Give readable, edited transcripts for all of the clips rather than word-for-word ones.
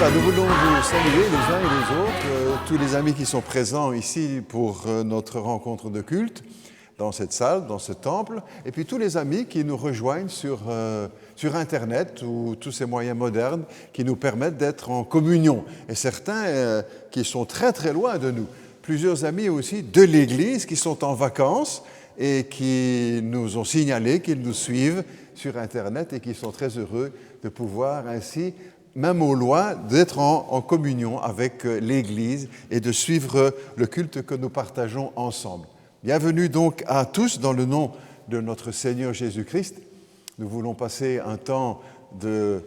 Voilà, nous voulons vous saluer les uns et les autres, tous les amis qui sont présents ici pour notre rencontre de culte, dans cette salle, dans ce temple, et puis tous les amis qui nous rejoignent sur Internet ou tous ces moyens modernes qui nous permettent d'être en communion. Et certains qui sont très très loin de nous. Plusieurs amis aussi de l'Église qui sont en vacances et qui nous ont signalé qu'ils nous suivent sur Internet et qui sont très heureux de pouvoir ainsi, même au loin, d'être en communion avec l'Église et de suivre le culte que nous partageons ensemble. Bienvenue donc à tous dans le nom de notre Seigneur Jésus-Christ. Nous voulons passer un temps de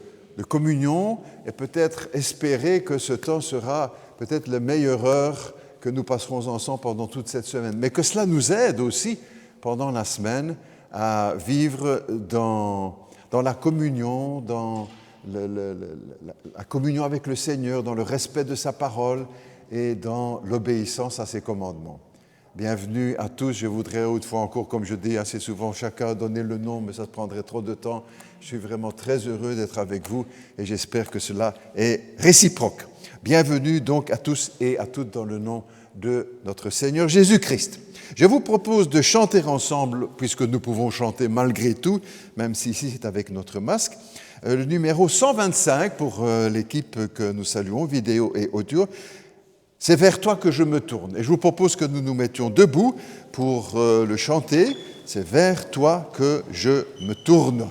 communion et peut-être espérer que ce temps sera peut-être la meilleure heure que nous passerons ensemble pendant toute cette semaine. Mais que cela nous aide aussi pendant la semaine à vivre dans la communion, dans la communion avec le Seigneur, dans le respect de sa parole et dans l'obéissance à ses commandements. Bienvenue à tous. Je voudrais autrefois encore, comme je dis assez souvent, chacun donner le nom, mais ça prendrait trop de temps. Je suis vraiment très heureux d'être avec vous et j'espère que cela est réciproque. Bienvenue donc à tous et à toutes dans le nom de notre Seigneur Jésus-Christ. Je vous propose de chanter ensemble, puisque nous pouvons chanter malgré tout, même si ici c'est avec notre masque, le numéro 125 pour l'équipe que nous saluons, vidéo et audio. C'est vers toi que je me tourne. Et je vous propose que nous nous mettions debout pour le chanter. C'est vers toi que je me tourne.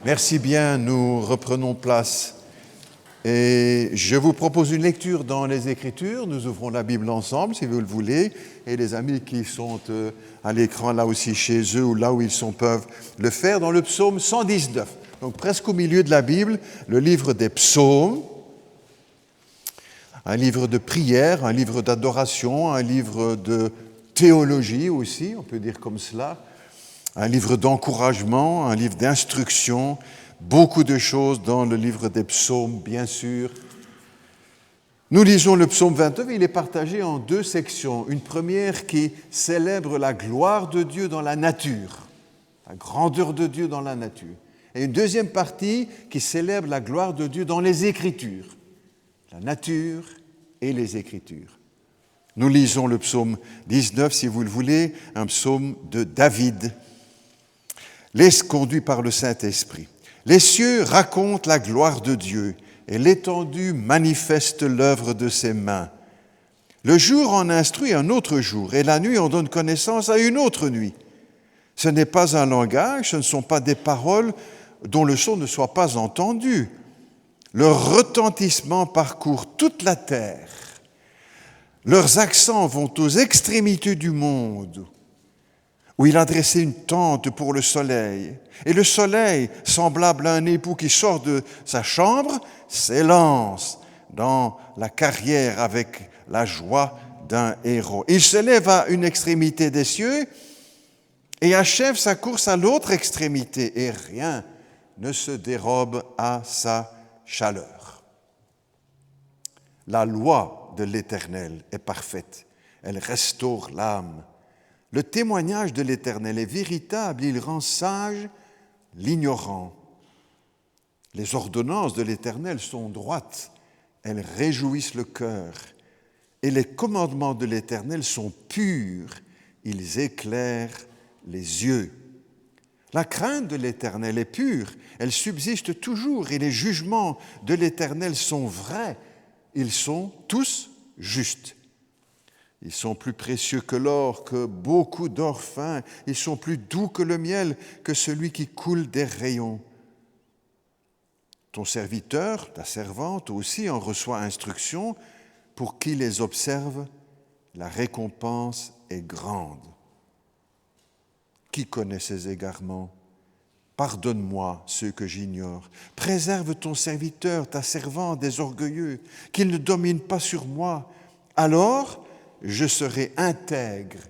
Merci bien, nous reprenons place et je vous propose une lecture dans les Écritures. Nous ouvrons la Bible ensemble, si vous le voulez, et les amis qui sont à l'écran là aussi chez eux ou là où ils sont peuvent le faire dans le psaume 119. Donc presque au milieu de la Bible, le livre des psaumes, un livre de prière, un livre d'adoration, un livre de théologie aussi, on peut dire comme cela, un livre d'encouragement, un livre d'instruction, beaucoup de choses dans le livre des psaumes, bien sûr. Nous lisons le psaume 29, il est partagé en deux sections. Une première qui célèbre la gloire de Dieu dans la nature, la grandeur de Dieu dans la nature. Et une deuxième partie qui célèbre la gloire de Dieu dans les Écritures, la nature et les Écritures. Nous lisons le psaume 19, si vous le voulez, un psaume de David. Les conduits par le Saint-Esprit. Les cieux racontent la gloire de Dieu et l'étendue manifeste l'œuvre de ses mains. Le jour en instruit un autre jour et la nuit en donne connaissance à une autre nuit. Ce n'est pas un langage, ce ne sont pas des paroles dont le son ne soit pas entendu. Leur retentissement parcourt toute la terre. Leurs accents vont aux extrémités du monde, où il a dressé une tente pour le soleil. Et le soleil, semblable à un époux qui sort de sa chambre, s'élance dans la carrière avec la joie d'un héros. Il s'élève à une extrémité des cieux et achève sa course à l'autre extrémité, et rien ne se dérobe à sa chaleur. La loi de l'Éternel est parfaite, elle restaure l'âme. Le témoignage de l'Éternel est véritable, il rend sage l'ignorant. Les ordonnances de l'Éternel sont droites, elles réjouissent le cœur. Et les commandements de l'Éternel sont purs, ils éclairent les yeux. La crainte de l'Éternel est pure, elle subsiste toujours, et les jugements de l'Éternel sont vrais, ils sont tous justes. Ils sont plus précieux que l'or, que beaucoup d'or fin, ils sont plus doux que le miel, que celui qui coule des rayons. Ton serviteur, ta servante aussi en reçoit instruction, pour qui les observe, la récompense est grande. Qui connaît ces égarements? Pardonne-moi ceux que j'ignore. Préserve ton serviteur, ta servante des orgueilleux, qu'ils ne dominent pas sur moi. Alors, je serai intègre,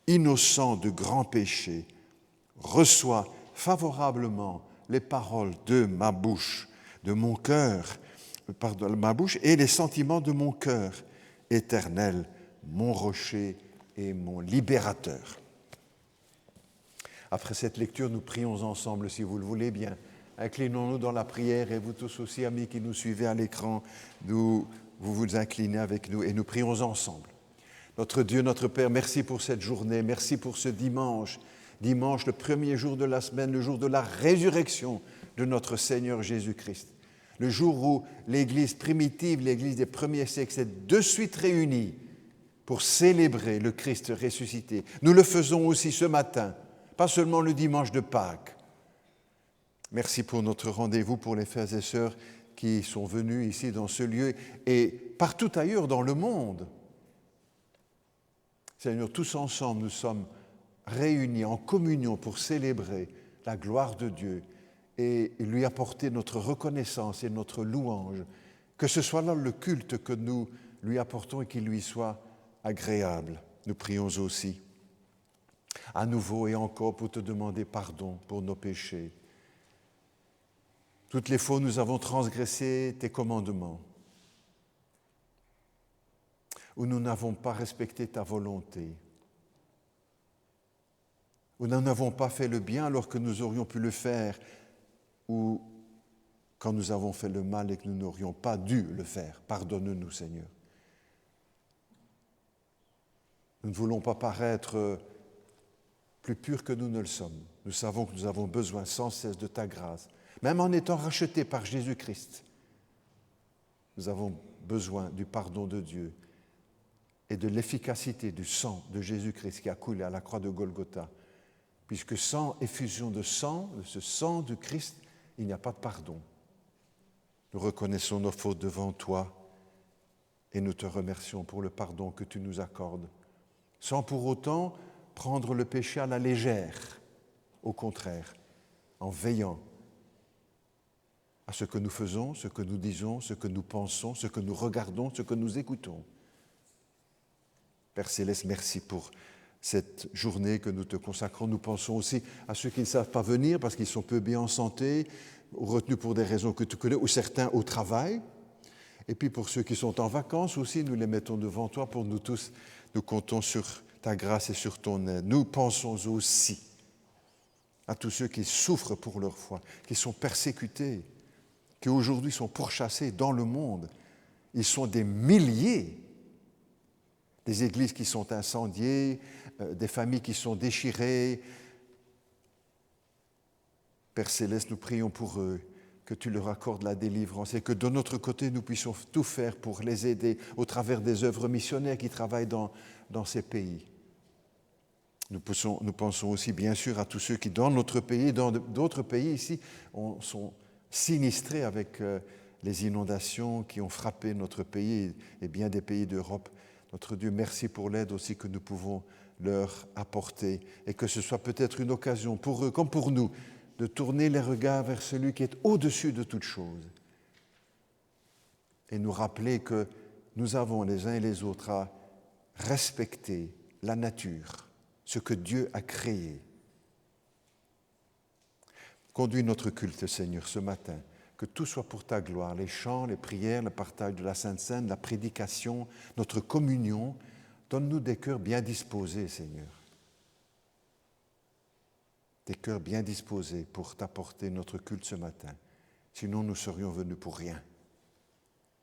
innocent de grands péchés. Reçois favorablement les paroles de ma bouche, de mon cœur, pardon, ma bouche et les sentiments de mon cœur, Éternel, mon rocher et mon libérateur. Après cette lecture, nous prions ensemble, si vous le voulez bien. Inclinons-nous dans la prière, et vous tous aussi, amis qui nous suivez à l'écran, vous vous inclinez avec nous et nous prions ensemble. Notre Dieu, notre Père, merci pour cette journée, merci pour ce dimanche, le premier jour de la semaine, le jour de la résurrection de notre Seigneur Jésus-Christ. Le jour où l'Église primitive, l'Église des premiers siècles s'est de suite réunie pour célébrer le Christ ressuscité. Nous le faisons aussi ce matin, pas seulement le dimanche de Pâques. Merci pour notre rendez-vous, pour les frères et sœurs qui sont venus ici dans ce lieu et partout ailleurs dans le monde. Seigneur, tous ensemble, nous sommes réunis en communion pour célébrer la gloire de Dieu et lui apporter notre reconnaissance et notre louange, que ce soit là le culte que nous lui apportons et qu'il lui soit agréable. Nous prions aussi à nouveau et encore pour te demander pardon pour nos péchés. Toutes les fois où nous avons transgressé tes commandements, où nous n'avons pas respecté ta volonté, où nous n'avons pas fait le bien alors que nous aurions pu le faire, ou quand nous avons fait le mal et que nous n'aurions pas dû le faire. Pardonne-nous, Seigneur. Nous ne voulons pas paraître plus purs que nous ne le sommes. Nous savons que nous avons besoin sans cesse de ta grâce. Même en étant rachetés par Jésus-Christ, nous avons besoin du pardon de Dieu et de l'efficacité du sang de Jésus-Christ qui a coulé à la croix de Golgotha. Puisque sans effusion de ce sang du Christ, il n'y a pas de pardon. Nous reconnaissons nos fautes devant toi et nous te remercions pour le pardon que tu nous accordes, sans pour autant prendre le péché à la légère, au contraire, en veillant à ce que nous faisons, ce que nous disons, ce que nous pensons, ce que nous regardons, ce que nous écoutons. Père Céleste, merci pour cette journée que nous te consacrons. Nous pensons aussi à ceux qui ne savent pas venir parce qu'ils sont peu bien en santé, ou retenus pour des raisons que tu connais, ou certains au travail. Et puis pour ceux qui sont en vacances aussi, nous les mettons devant toi pour nous tous. Nous comptons sur ta grâce et sur ton aide. Nous pensons aussi à tous ceux qui souffrent pour leur foi, qui sont persécutés, qui aujourd'hui sont pourchassés dans le monde. Ils sont des milliers. Des églises qui sont incendiées, des familles qui sont déchirées. Père Céleste, nous prions pour eux, que tu leur accordes la délivrance et que de notre côté, nous puissions tout faire pour les aider au travers des œuvres missionnaires qui travaillent dans ces pays. Nous pensons aussi bien sûr à tous ceux qui, dans notre pays, dans d'autres pays ici, sont sinistrés avec les inondations qui ont frappé notre pays et bien des pays d'Europe. Notre Dieu, merci pour l'aide aussi que nous pouvons leur apporter et que ce soit peut-être une occasion pour eux comme pour nous de tourner les regards vers celui qui est au-dessus de toute chose et nous rappeler que nous avons les uns et les autres à respecter la nature, ce que Dieu a créé. Conduis notre culte, Seigneur, ce matin, que tout soit pour ta gloire, les chants, les prières, le partage de la Sainte Seine, la prédication, notre communion. Donne-nous des cœurs bien disposés, Seigneur. Des cœurs bien disposés pour t'apporter notre culte ce matin. Sinon, nous serions venus pour rien.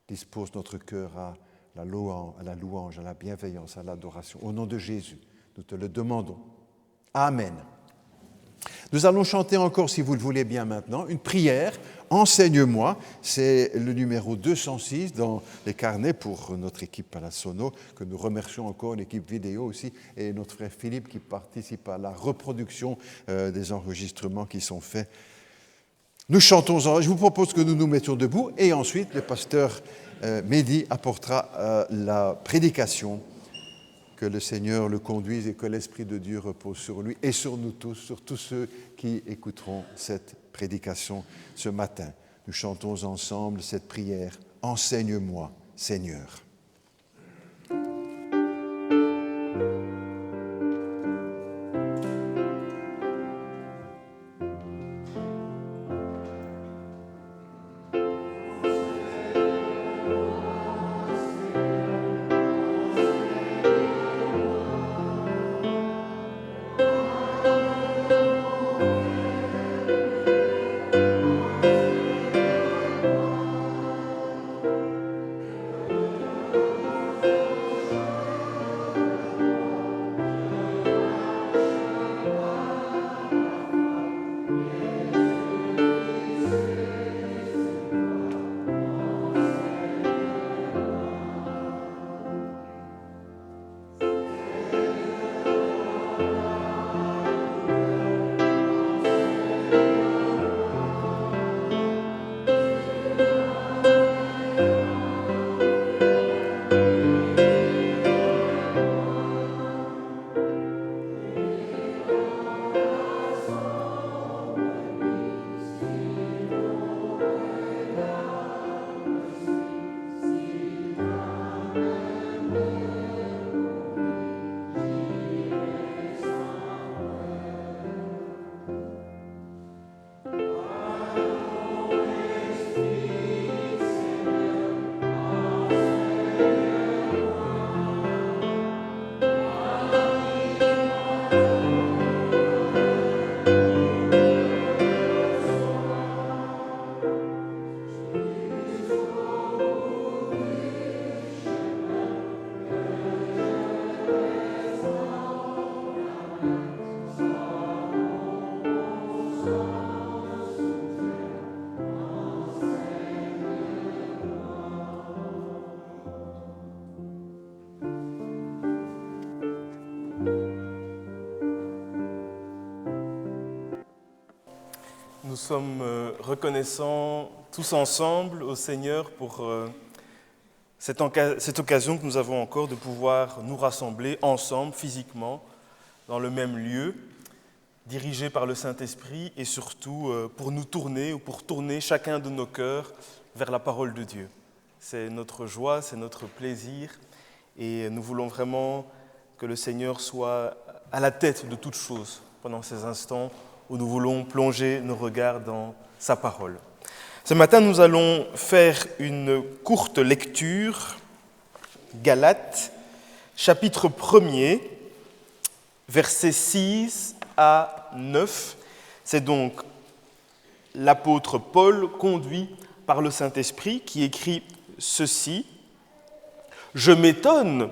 Dispose notre cœur à la louange, à la bienveillance, à l'adoration. Au nom de Jésus, nous te le demandons. Amen. Nous allons chanter encore, si vous le voulez bien maintenant, une prière. Enseigne-moi, c'est le numéro 206 dans les carnets pour notre équipe à la Sono, que nous remercions encore, l'équipe vidéo aussi, et notre frère Philippe qui participe à la reproduction des enregistrements qui sont faits. Nous chantons, je vous propose que nous nous mettions debout, et ensuite le pasteur Mehdi apportera la prédication. Que le Seigneur le conduise et que l'Esprit de Dieu repose sur lui et sur nous tous, sur tous ceux qui écouteront cette prédication ce matin. Nous chantons ensemble cette prière. Enseigne-moi, Seigneur. Nous sommes reconnaissants tous ensemble au Seigneur pour cette occasion que nous avons encore de pouvoir nous rassembler ensemble physiquement dans le même lieu, dirigés par le Saint-Esprit et surtout pour nous tourner ou pour tourner chacun de nos cœurs vers la parole de Dieu. C'est notre joie, c'est notre plaisir et nous voulons vraiment que le Seigneur soit à la tête de toutes choses pendant ces instants où nous voulons plonger nos regards dans sa parole. Ce matin, nous allons faire une courte lecture, Galates, chapitre 1er, versets 6 à 9. C'est donc l'apôtre Paul, conduit par le Saint-Esprit, qui écrit ceci. « Je m'étonne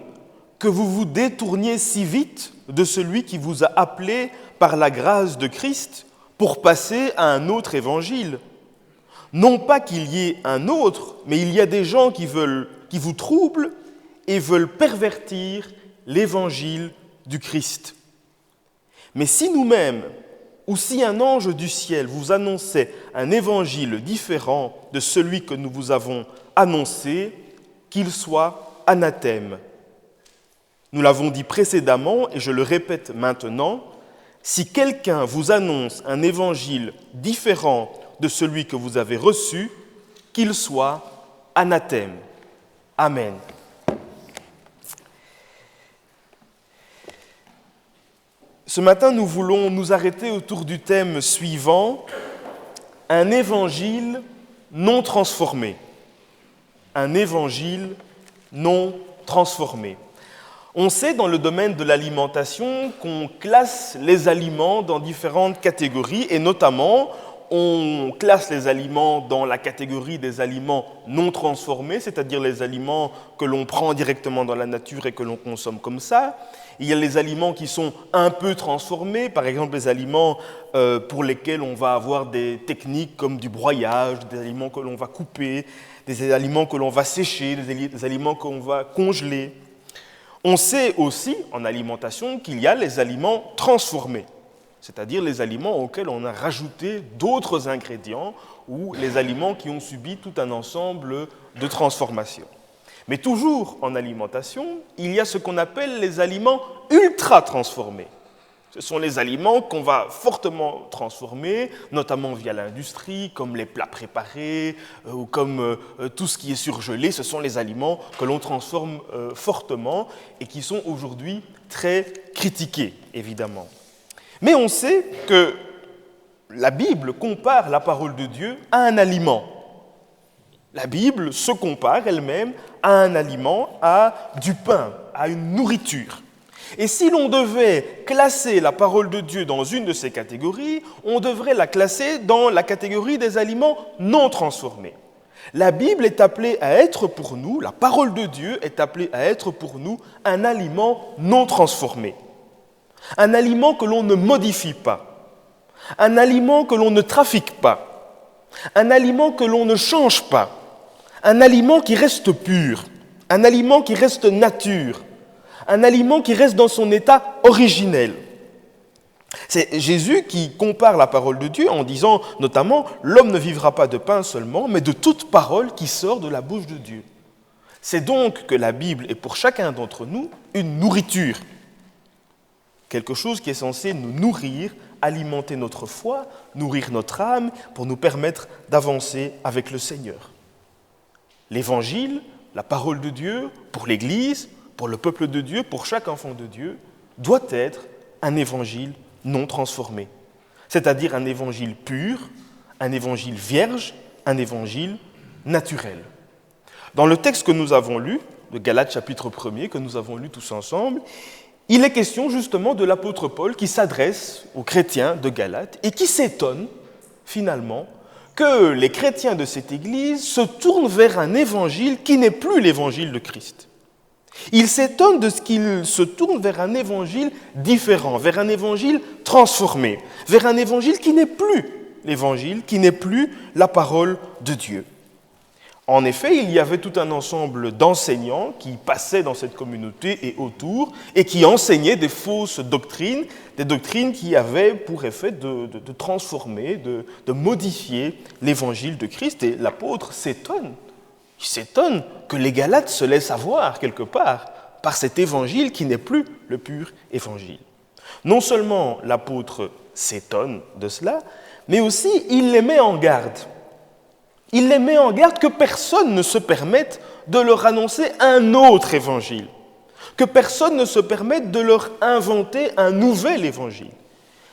que vous vous détourniez si vite de celui qui vous a appelé par la grâce de Christ pour passer à un autre évangile. Non pas qu'il y ait un autre, mais il y a des gens qui vous troublent et veulent pervertir l'évangile du Christ. Mais si nous-mêmes, ou si un ange du ciel vous annonçait un évangile différent de celui que nous vous avons annoncé, qu'il soit anathème. Nous l'avons dit précédemment et je le répète maintenant, si quelqu'un vous annonce un évangile différent de celui que vous avez reçu, qu'il soit anathème. Amen. Ce matin, nous voulons nous arrêter autour du thème suivant, un évangile non transformé. Un évangile non transformé. On sait dans le domaine de l'alimentation qu'on classe les aliments dans différentes catégories et notamment on classe les aliments dans la catégorie des aliments non transformés, c'est-à-dire les aliments que l'on prend directement dans la nature et que l'on consomme comme ça. Il y a les aliments qui sont un peu transformés, par exemple les aliments pour lesquels on va avoir des techniques comme du broyage, des aliments que l'on va couper, des aliments que l'on va sécher, des aliments qu'on va congeler. On sait aussi en alimentation qu'il y a les aliments transformés, c'est-à-dire les aliments auxquels on a rajouté d'autres ingrédients ou les aliments qui ont subi tout un ensemble de transformations. Mais toujours en alimentation, il y a ce qu'on appelle les aliments ultra transformés. Ce sont les aliments qu'on va fortement transformer, notamment via l'industrie, comme les plats préparés ou comme tout ce qui est surgelé. Ce sont les aliments que l'on transforme fortement et qui sont aujourd'hui très critiqués, évidemment. Mais on sait que la Bible compare la parole de Dieu à un aliment. La Bible se compare elle-même à un aliment, à du pain, à une nourriture. Et si l'on devait classer la parole de Dieu dans une de ces catégories, on devrait la classer dans la catégorie des aliments non transformés. La Bible est appelée à être pour nous, la parole de Dieu est appelée à être pour nous un aliment non transformé. Un aliment que l'on ne modifie pas. Un aliment que l'on ne trafique pas. Un aliment que l'on ne change pas. Un aliment qui reste pur. Un aliment qui reste nature. Un aliment qui reste dans son état originel. C'est Jésus qui compare la parole de Dieu en disant notamment « L'homme ne vivra pas de pain seulement, mais de toute parole qui sort de la bouche de Dieu ». C'est donc que la Bible est pour chacun d'entre nous une nourriture. Quelque chose qui est censé nous nourrir, alimenter notre foi, nourrir notre âme pour nous permettre d'avancer avec le Seigneur. L'Évangile, la parole de Dieu, pour l'Église, pour le peuple de Dieu, pour chaque enfant de Dieu, doit être un évangile non transformé, c'est-à-dire un évangile pur, un évangile vierge, un évangile naturel. Dans le texte que nous avons lu, de Galates chapitre 1er, que nous avons lu tous ensemble, il est question justement de l'apôtre Paul qui s'adresse aux chrétiens de Galates et qui s'étonne finalement que les chrétiens de cette église se tournent vers un évangile qui n'est plus l'évangile de Christ. Il s'étonne de ce qu'ils se tournent vers un évangile différent, vers un évangile transformé, vers un évangile qui n'est plus l'évangile, qui n'est plus la parole de Dieu. En effet, il y avait tout un ensemble d'enseignants qui passaient dans cette communauté et autour et qui enseignaient des fausses doctrines, des doctrines qui avaient pour effet de transformer, de modifier l'évangile de Christ. Et l'apôtre s'étonne. Il s'étonne que les Galates se laissent avoir quelque part par cet évangile qui n'est plus le pur évangile. Non seulement l'apôtre s'étonne de cela, mais aussi il les met en garde. Il les met en garde que personne ne se permette de leur annoncer un autre évangile, que personne ne se permette de leur inventer un nouvel évangile.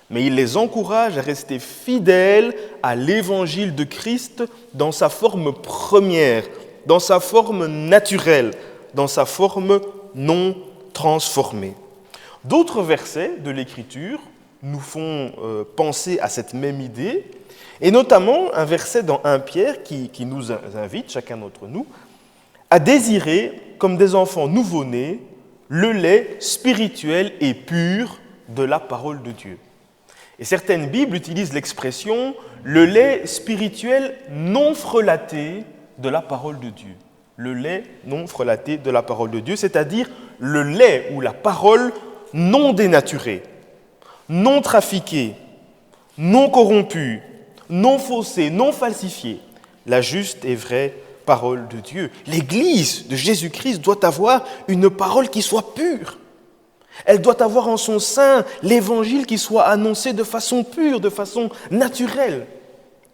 Mais il les encourage à rester fidèles à l'évangile de Christ dans sa forme première, dans sa forme naturelle, dans sa forme non transformée. D'autres versets de l'Écriture nous font penser à cette même idée, et notamment un verset dans 1 Pierre qui nous invite, chacun d'entre nous, à désirer, comme des enfants nouveau-nés, le lait spirituel et pur de la parole de Dieu. Et certaines Bibles utilisent l'expression « le lait spirituel non frelaté de la parole de Dieu ». Le lait non frelaté de la parole de Dieu, c'est-à-dire le lait ou la parole non dénaturée, non trafiquée, non corrompue, non faussée, non falsifiée, la juste et vraie parole de Dieu. L'Église de Jésus-Christ doit avoir une parole qui soit pure. Elle doit avoir en son sein l'Évangile qui soit annoncé de façon pure, de façon naturelle.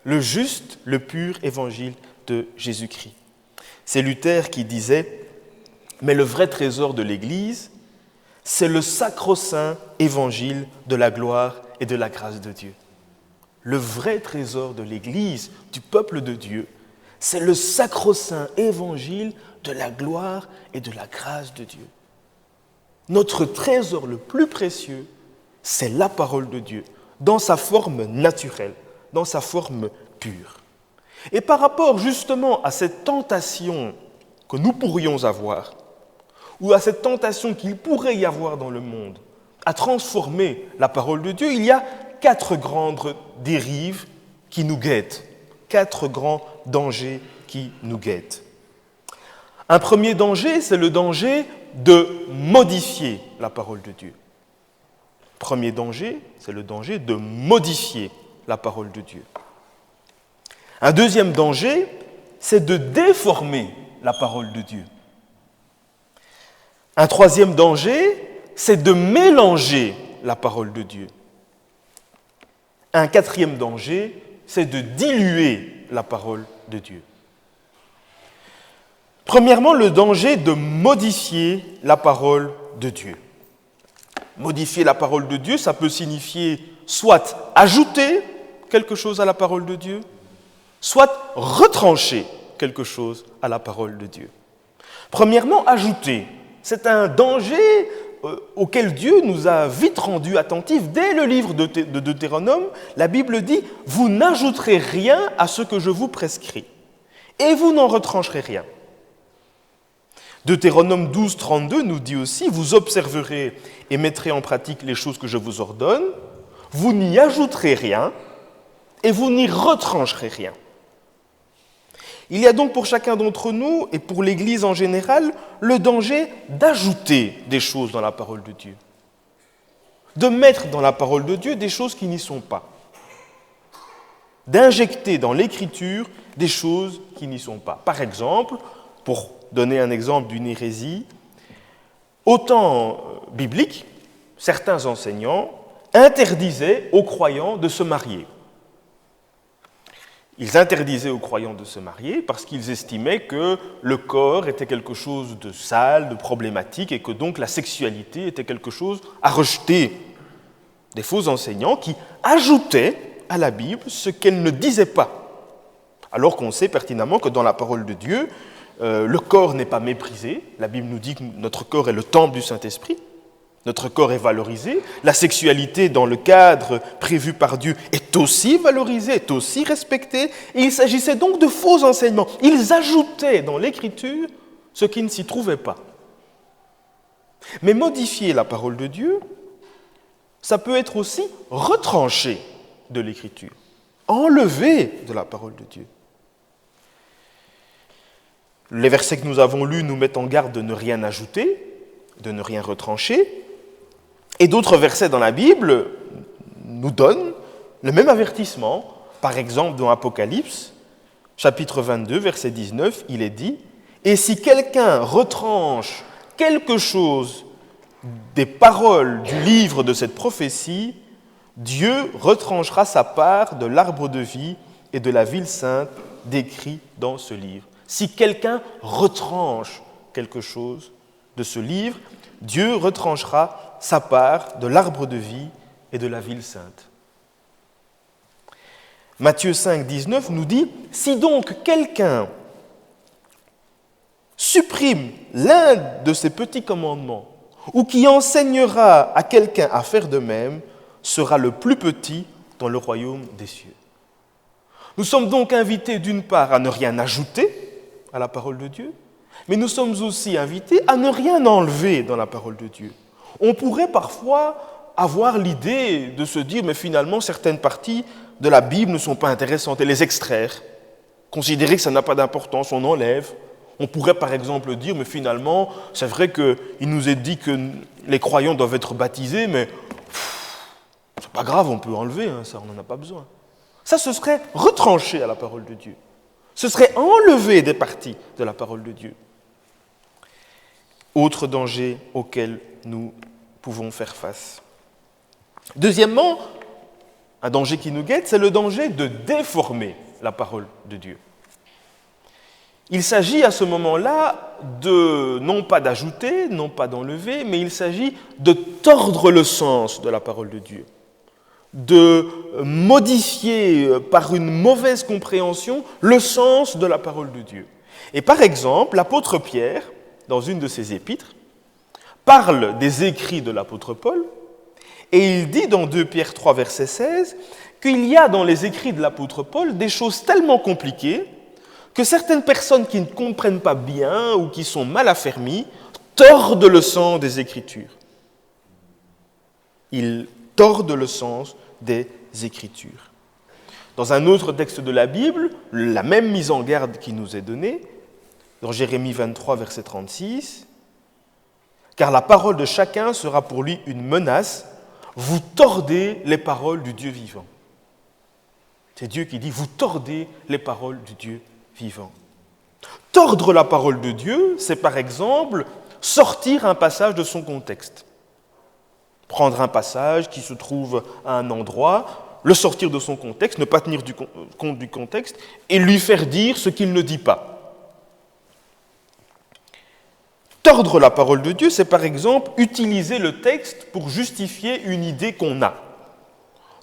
Le juste, le pur Évangile de Jésus-Christ. C'est Luther qui disait « Mais le vrai trésor de l'Église, c'est le sacro-saint Évangile de la gloire et de la grâce de Dieu. » Le vrai trésor de l'Église, du peuple de Dieu, c'est le sacro-saint Évangile de la gloire et de la grâce de Dieu. Notre trésor le plus précieux, c'est la parole de Dieu, dans sa forme naturelle, dans sa forme pure. Et par rapport justement à cette tentation que nous pourrions avoir, ou à cette tentation qu'il pourrait y avoir dans le monde, à transformer la parole de Dieu, il y a 4 grandes dérives qui nous guettent, 4 grands dangers qui nous guettent. Un premier danger, c'est le danger de modifier la parole de Dieu. Premier danger, c'est le danger de modifier la parole de Dieu. Un deuxième danger, c'est de déformer la parole de Dieu. Un troisième danger, c'est de mélanger la parole de Dieu. Un quatrième danger, c'est de diluer la parole de Dieu. Premièrement, le danger de modifier la parole de Dieu. Modifier la parole de Dieu, ça peut signifier soit ajouter quelque chose à la parole de Dieu, soit retrancher quelque chose à la parole de Dieu. Premièrement, ajouter. C'est un danger auquel Dieu nous a vite rendus attentifs. Dès le livre de Deutéronome, la Bible dit « Vous n'ajouterez rien à ce que je vous prescris, et vous n'en retrancherez rien. » Deutéronome 12, 32 nous dit aussi « Vous observerez et mettrez en pratique les choses que je vous ordonne, vous n'y ajouterez rien, et vous n'y retrancherez rien. » Il y a donc pour chacun d'entre nous, et pour l'Église en général, le danger d'ajouter des choses dans la parole de Dieu. De mettre dans la parole de Dieu des choses qui n'y sont pas. D'injecter dans l'Écriture des choses qui n'y sont pas. Par exemple, pour donner un exemple d'une hérésie, au temps biblique, certains enseignants interdisaient aux croyants de se marier. Ils interdisaient aux croyants de se marier parce qu'ils estimaient que le corps était quelque chose de sale, de problématique, et que donc la sexualité était quelque chose à rejeter. Des faux enseignants qui ajoutaient à la Bible ce qu'elle ne disait pas. Alors qu'on sait pertinemment que dans la parole de Dieu, le corps n'est pas méprisé. La Bible nous dit que notre corps est le temple du Saint-Esprit. Notre corps est valorisé. La sexualité, dans le cadre prévu par Dieu, est aussi valorisée, est aussi respectée. Et il s'agissait donc de faux enseignements. Ils ajoutaient dans l'Écriture ce qui ne s'y trouvait pas. Mais modifier la parole de Dieu, ça peut être aussi retrancher de l'Écriture, enlever de la parole de Dieu. Les versets que nous avons lus nous mettent en garde de ne rien ajouter, de ne rien retrancher. Et d'autres versets dans la Bible nous donnent le même avertissement. Par exemple, dans Apocalypse, chapitre 22, verset 19, il est dit « Et si quelqu'un retranche quelque chose des paroles du livre de cette prophétie, Dieu retranchera sa part de l'arbre de vie et de la ville sainte décrit dans ce livre. » Si quelqu'un retranche quelque chose de ce livre, Dieu retranchera sa part de l'arbre de vie et de la ville sainte. Matthieu 5, 19 nous dit « Si donc quelqu'un supprime l'un de ces petits commandements ou qui enseignera à quelqu'un à faire de même, sera le plus petit dans le royaume des cieux. » Nous sommes donc invités d'une part à ne rien ajouter à la parole de Dieu, mais nous sommes aussi invités à ne rien enlever dans la parole de Dieu. On pourrait parfois avoir l'idée de se dire, mais finalement, certaines parties de la Bible ne sont pas intéressantes, et les extraire, considérer que ça n'a pas d'importance, on enlève. On pourrait par exemple dire, mais finalement, c'est vrai qu'il nous est dit que les croyants doivent être baptisés, mais C'est pas grave, on peut enlever, ça, on n'en a pas besoin. Ça, ce serait retrancher à la parole de Dieu. Ce serait enlever des parties de la parole de Dieu. Autre danger auquel nous pouvons faire face. Deuxièmement, un danger qui nous guette, c'est le danger de déformer la parole de Dieu. Il s'agit à ce moment-là non pas d'ajouter, non pas d'enlever, mais il s'agit de tordre le sens de la parole de Dieu, de modifier par une mauvaise compréhension le sens de la parole de Dieu. Et par exemple, l'apôtre Pierre, dans une de ses épîtres, parle des écrits de l'apôtre Paul, et il dit dans 2 Pierre 3, verset 16, qu'il y a dans les écrits de l'apôtre Paul des choses tellement compliquées que certaines personnes qui ne comprennent pas bien ou qui sont mal affermies tordent le sens des Écritures. Ils tordent le sens des Écritures. Dans un autre texte de la Bible, la même mise en garde qui nous est donnée, dans Jérémie 23, verset 36, « Car la parole de chacun sera pour lui une menace, vous tordez les paroles du Dieu vivant. » C'est Dieu qui dit « Vous tordez les paroles du Dieu vivant. » Tordre la parole de Dieu, c'est par exemple sortir un passage de son contexte. Prendre un passage qui se trouve à un endroit, le sortir de son contexte, ne pas tenir compte du contexte et lui faire dire ce qu'il ne dit pas. Tordre la parole de Dieu, c'est par exemple utiliser le texte pour justifier une idée qu'on a.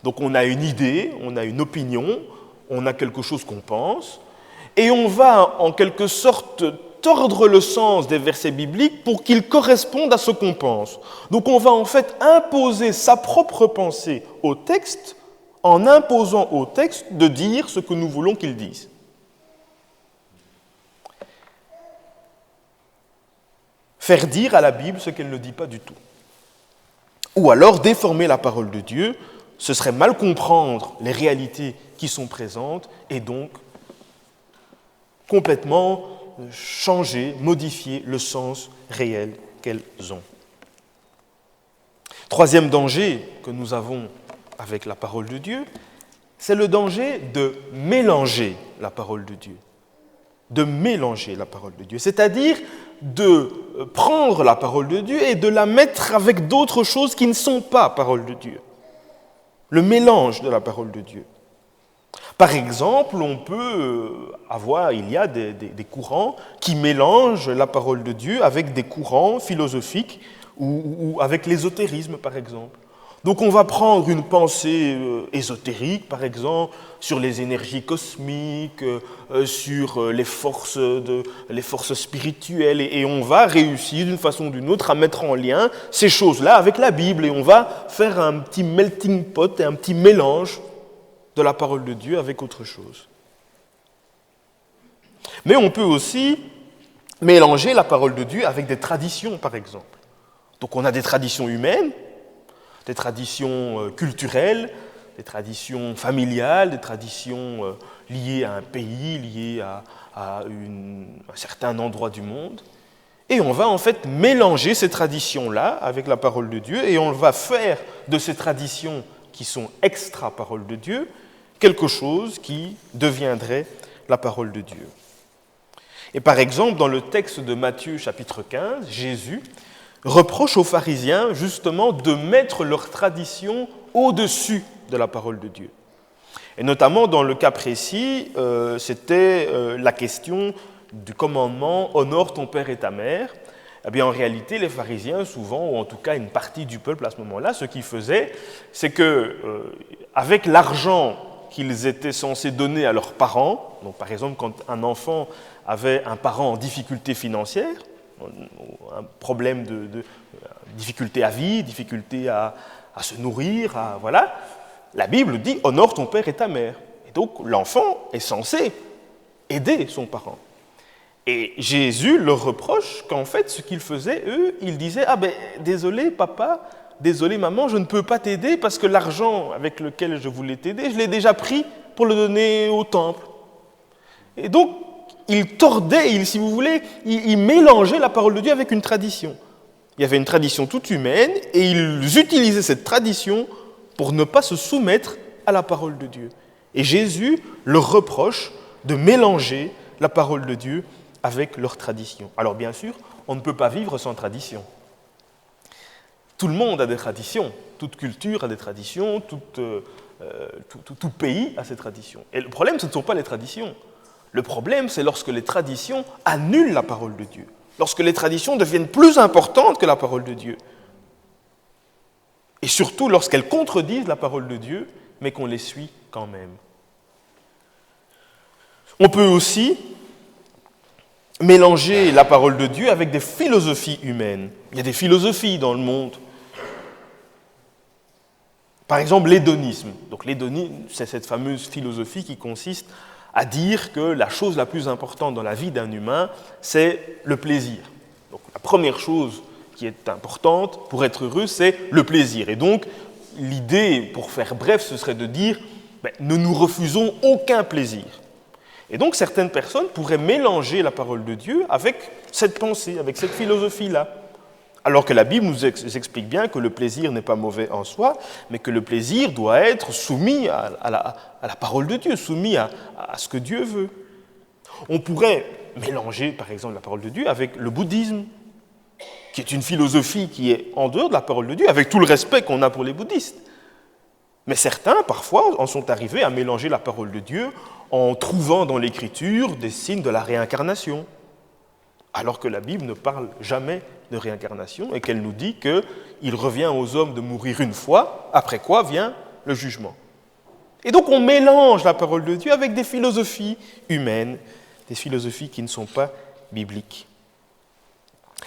Donc on a une idée, on a une opinion, on a quelque chose qu'on pense, et on va en quelque sorte tordre le sens des versets bibliques pour qu'ils correspondent à ce qu'on pense. Donc on va en fait imposer sa propre pensée au texte en imposant au texte de dire ce que nous voulons qu'il dise. Faire dire à la Bible ce qu'elle ne dit pas du tout. Ou alors déformer la parole de Dieu, ce serait mal comprendre les réalités qui sont présentes et donc complètement changer, modifier le sens réel qu'elles ont. Troisième danger que nous avons avec la parole de Dieu, c'est le danger de mélanger la parole de Dieu. De mélanger la parole de Dieu, c'est-à-dire de prendre la parole de Dieu et de la mettre avec d'autres choses qui ne sont pas parole de Dieu. Le mélange de la parole de Dieu. Par exemple, il y a des courants qui mélangent la parole de Dieu avec des courants philosophiques ou avec l'ésotérisme, par exemple. Donc on va prendre une pensée ésotérique, par exemple, sur les énergies cosmiques, sur les forces spirituelles, et on va réussir d'une façon ou d'une autre à mettre en lien ces choses-là avec la Bible, et on va faire un petit melting pot et un petit mélange de la parole de Dieu avec autre chose. Mais on peut aussi mélanger la parole de Dieu avec des traditions, par exemple. Donc on a des traditions humaines, des traditions culturelles, des traditions familiales, des traditions liées à un pays, liées à un certain endroit du monde. Et on va en fait mélanger ces traditions-là avec la parole de Dieu et on va faire de ces traditions qui sont extra-parole de Dieu quelque chose qui deviendrait la parole de Dieu. Et par exemple, dans le texte de Matthieu chapitre 15, Jésus reproche aux pharisiens justement de mettre leur tradition au-dessus de la parole de Dieu. Et notamment dans le cas précis, c'était la question du commandement « Honore ton père et ta mère ». Eh bien, en réalité, les pharisiens, souvent, ou en tout cas une partie du peuple à ce moment-là, ce qu'ils faisaient, c'est que avec l'argent qu'ils étaient censés donner à leurs parents, donc par exemple quand un enfant avait un parent en difficulté financière, un problème de difficulté à vivre, difficulté à se nourrir, voilà, la Bible dit « honore ton père et ta mère ». Et donc l'enfant est censé aider son parent. Et Jésus leur reproche qu'en fait, ce qu'ils faisaient, eux, ils disaient « Ah ben, désolé papa, désolé maman, je ne peux pas t'aider parce que l'argent avec lequel je voulais t'aider, je l'ai déjà pris pour le donner au temple. » Et donc, ils tordaient, si vous voulez, ils mélangeaient la parole de Dieu avec une tradition. Il y avait une tradition toute humaine et ils utilisaient cette tradition pour ne pas se soumettre à la parole de Dieu. Et Jésus leur reproche de mélanger la parole de Dieu avec leur tradition. Alors bien sûr, on ne peut pas vivre sans tradition. Tout le monde a des traditions, toute culture a des traditions, tout pays a ses traditions. Et le problème, ce ne sont pas les traditions. Le problème, c'est lorsque les traditions annulent la parole de Dieu, lorsque les traditions deviennent plus importantes que la parole de Dieu. Et surtout lorsqu'elles contredisent la parole de Dieu, mais qu'on les suit quand même. On peut aussi mélanger la parole de Dieu avec des philosophies humaines. Il y a des philosophies dans le monde. Par exemple, l'hédonisme. Donc l'hédonisme, c'est cette fameuse philosophie qui consiste à dire que la chose la plus importante dans la vie d'un humain, c'est le plaisir. Donc la première chose qui est importante pour être heureux, c'est le plaisir. Et donc, l'idée, pour faire bref, ce serait de dire ne nous refusons aucun plaisir. Et donc, certaines personnes pourraient mélanger la parole de Dieu avec cette pensée, avec cette philosophie-là. Alors que la Bible nous explique bien que le plaisir n'est pas mauvais en soi, mais que le plaisir doit être soumis à la parole de Dieu, soumis à ce que Dieu veut. On pourrait mélanger, par exemple, la parole de Dieu avec le bouddhisme, qui est une philosophie qui est en dehors de la parole de Dieu, avec tout le respect qu'on a pour les bouddhistes. Mais certains, parfois, en sont arrivés à mélanger la parole de Dieu en trouvant dans l'Écriture des signes de la réincarnation, alors que la Bible ne parle jamais de réincarnation et qu'elle nous dit qu'il revient aux hommes de mourir une fois, après quoi vient le jugement. Et donc on mélange la parole de Dieu avec des philosophies humaines, des philosophies qui ne sont pas bibliques.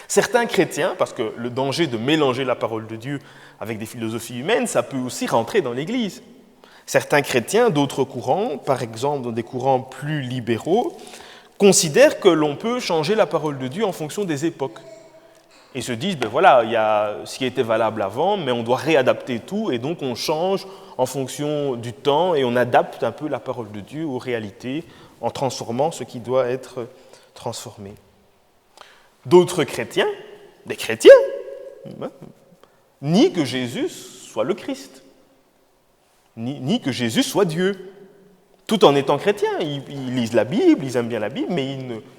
Certains chrétiens, parce que le danger de mélanger la parole de Dieu avec des philosophies humaines, ça peut aussi rentrer dans l'Église. Certains chrétiens d'autres courants, par exemple dans des courants plus libéraux, considèrent que l'on peut changer la parole de Dieu en fonction des époques. Et se disent, voilà, il y a ce qui était valable avant, mais on doit réadapter tout, et donc on change en fonction du temps, et on adapte un peu la parole de Dieu aux réalités, en transformant ce qui doit être transformé. D'autres chrétiens, des chrétiens, nient que Jésus soit le Christ, nient que Jésus soit Dieu. Tout en étant chrétiens, ils lisent la Bible, ils aiment bien la Bible, mais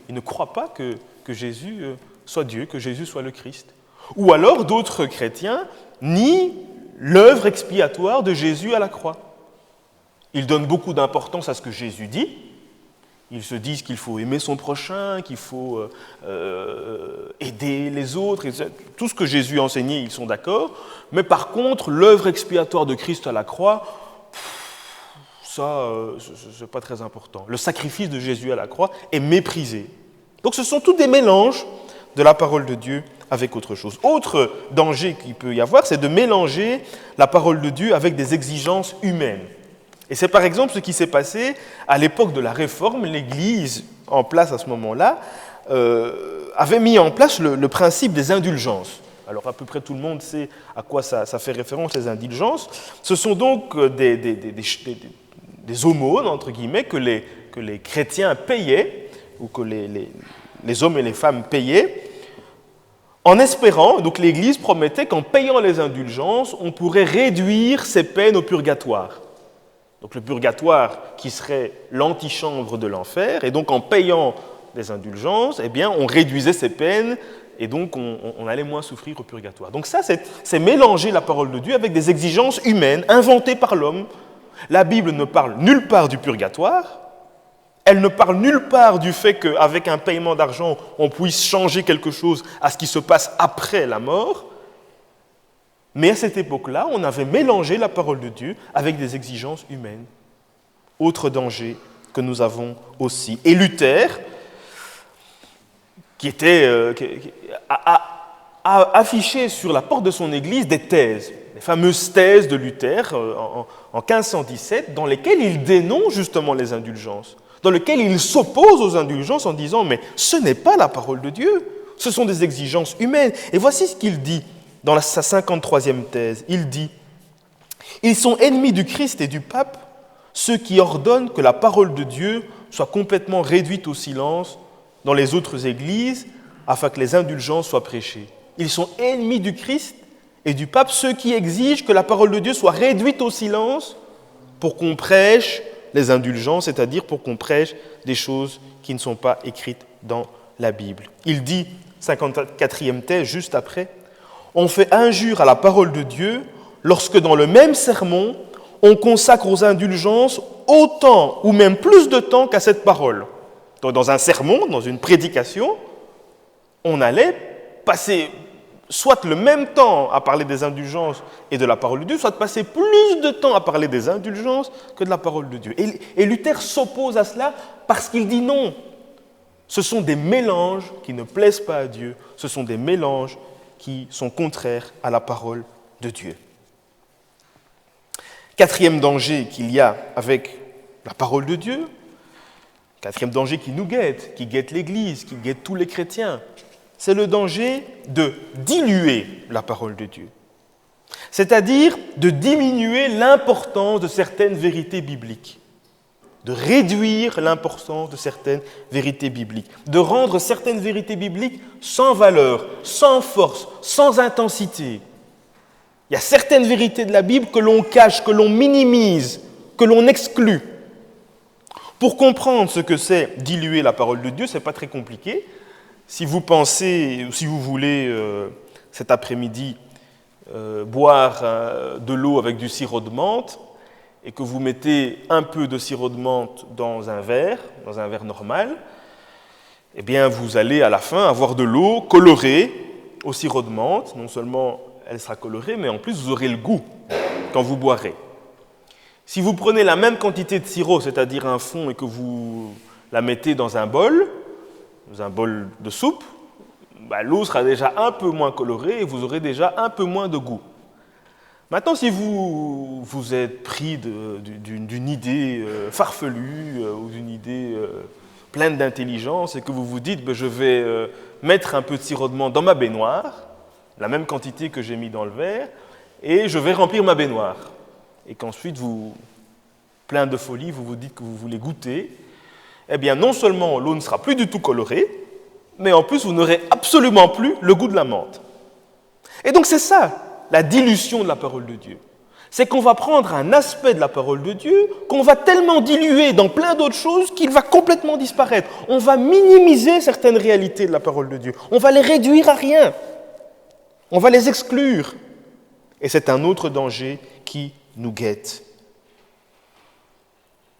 ils ne croient pas que Jésus soit Dieu, que Jésus soit le Christ. Ou alors d'autres chrétiens nient l'œuvre expiatoire de Jésus à la croix. Ils donnent beaucoup d'importance à ce que Jésus dit. Ils se disent qu'il faut aimer son prochain, qu'il faut aider les autres. Tout ce que Jésus enseignait, ils sont d'accord. Mais par contre, l'œuvre expiatoire de Christ à la croix, ça, ce n'est pas très important. Le sacrifice de Jésus à la croix est méprisé. Donc ce sont tous des mélanges de la parole de Dieu avec autre chose. Autre danger qu'il peut y avoir, c'est de mélanger la parole de Dieu avec des exigences humaines. Et c'est par exemple ce qui s'est passé à l'époque de la Réforme. L'Église, en place à ce moment-là, avait mis en place le principe des indulgences. Alors à peu près tout le monde sait à quoi ça fait référence, les indulgences. Ce sont donc des aumônes, entre guillemets, que les chrétiens payaient, ou que les hommes et les femmes payaient, en espérant, donc l'Église promettait qu'en payant les indulgences, on pourrait réduire ses peines au purgatoire. Donc le purgatoire qui serait l'antichambre de l'enfer, et donc en payant des indulgences, eh bien, on réduisait ses peines, et donc on allait moins souffrir au purgatoire. Donc ça, c'est mélanger la parole de Dieu avec des exigences humaines inventées par l'homme. La Bible ne parle nulle part du purgatoire, elle ne parle nulle part du fait qu'avec un paiement d'argent, on puisse changer quelque chose à ce qui se passe après la mort. Mais à cette époque-là, on avait mélangé la parole de Dieu avec des exigences humaines. Autre danger que nous avons aussi. Et Luther, qui a affiché sur la porte de son église des thèses, les fameuses thèses de Luther en 1517, dans lesquelles il dénonce justement les indulgences, dans lesquelles il s'oppose aux indulgences en disant « mais ce n'est pas la parole de Dieu, ce sont des exigences humaines ». Et voici ce qu'il dit dans sa 53e thèse. Il dit « Ils sont ennemis du Christ et du pape, ceux qui ordonnent que la parole de Dieu soit complètement réduite au silence dans les autres églises afin que les indulgences soient prêchées. Ils sont ennemis du Christ et du pape, ceux qui exigent que la parole de Dieu soit réduite au silence pour qu'on prêche les indulgences, c'est-à-dire pour qu'on prêche des choses qui ne sont pas écrites dans la Bible. Il dit, 54e thèse, juste après, « On fait injure à la parole de Dieu lorsque dans le même sermon, on consacre aux indulgences autant ou même plus de temps qu'à cette parole. » Donc, dans un sermon, dans une prédication, on allait passer soit le même temps à parler des indulgences et de la parole de Dieu, soit passer plus de temps à parler des indulgences que de la parole de Dieu. Et Luther s'oppose à cela parce qu'il dit non. Ce sont des mélanges qui ne plaisent pas à Dieu, ce sont des mélanges qui sont contraires à la parole de Dieu. Quatrième danger qu'il y a avec la parole de Dieu, quatrième danger qui nous guette, qui guette l'Église, qui guette tous les chrétiens, c'est le danger de diluer la parole de Dieu. C'est-à-dire de diminuer l'importance de certaines vérités bibliques, de réduire l'importance de certaines vérités bibliques, de rendre certaines vérités bibliques sans valeur, sans force, sans intensité. Il y a certaines vérités de la Bible que l'on cache, que l'on minimise, que l'on exclut. Pour comprendre ce que c'est diluer la parole de Dieu, ce n'est pas très compliqué. Si vous pensez, ou si vous voulez cet après-midi boire de l'eau avec du sirop de menthe et que vous mettez un peu de sirop de menthe dans un verre normal, eh bien vous allez à la fin avoir de l'eau colorée au sirop de menthe. Non seulement elle sera colorée, mais en plus vous aurez le goût quand vous boirez. Si vous prenez la même quantité de sirop, c'est-à-dire un fond, et que vous la mettez dans un bol de soupe, l'eau sera déjà un peu moins colorée et vous aurez déjà un peu moins de goût. Maintenant, si vous êtes pris d'une idée farfelue ou d'une idée pleine d'intelligence et que vous vous dites je vais mettre un peu de sirop de menthe dans ma baignoire, la même quantité que j'ai mis dans le verre, et je vais remplir ma baignoire. Et qu'ensuite, plein de folie, vous vous dites que vous voulez goûter, eh bien, non seulement l'eau ne sera plus du tout colorée, mais en plus, vous n'aurez absolument plus le goût de la menthe. Et donc, c'est ça, la dilution de la parole de Dieu. C'est qu'on va prendre un aspect de la parole de Dieu qu'on va tellement diluer dans plein d'autres choses qu'il va complètement disparaître. On va minimiser certaines réalités de la parole de Dieu. On va les réduire à rien. On va les exclure. Et c'est un autre danger qui nous guette.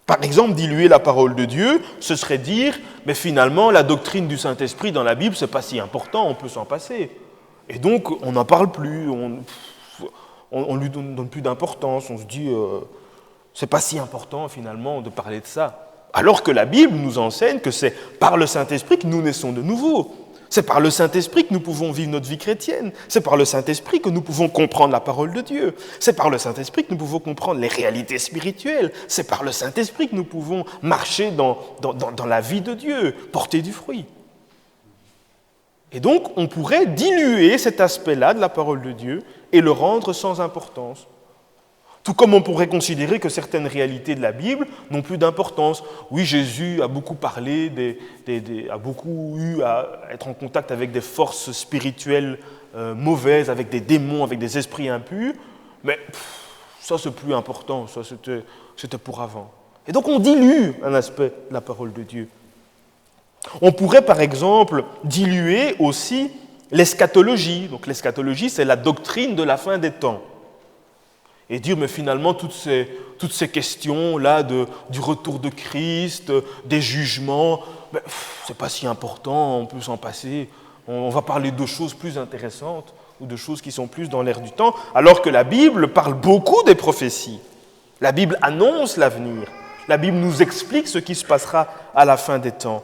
Par exemple, diluer la parole de Dieu, ce serait dire, mais finalement, la doctrine du Saint-Esprit dans la Bible, ce n'est pas si important, on peut s'en passer. Et donc, on n'en parle plus, on lui donne plus d'importance, on se dit, c'est pas si important finalement de parler de ça. Alors que la Bible nous enseigne que c'est par le Saint-Esprit que nous naissons de nouveau. C'est par le Saint-Esprit que nous pouvons vivre notre vie chrétienne. C'est par le Saint-Esprit que nous pouvons comprendre la parole de Dieu. C'est par le Saint-Esprit que nous pouvons comprendre les réalités spirituelles. C'est par le Saint-Esprit que nous pouvons marcher dans la vie de Dieu, porter du fruit. Et donc, on pourrait diluer cet aspect-là de la parole de Dieu et le rendre sans importance. Tout comme on pourrait considérer que certaines réalités de la Bible n'ont plus d'importance. Oui, Jésus a beaucoup parlé, a beaucoup eu à être en contact avec des forces spirituelles mauvaises, avec des démons, avec des esprits impurs, mais ça c'est plus important, ça c'était pour avant. Et donc on dilue un aspect de la parole de Dieu. On pourrait par exemple diluer aussi l'eschatologie. Donc l'eschatologie, c'est la doctrine de la fin des temps. Et dire, mais finalement, toutes ces questions-là du retour de Christ, des jugements, c'est pas si important, on peut s'en passer. On va parler de choses plus intéressantes ou de choses qui sont plus dans l'air du temps, alors que la Bible parle beaucoup des prophéties. La Bible annonce l'avenir. La Bible nous explique ce qui se passera à la fin des temps.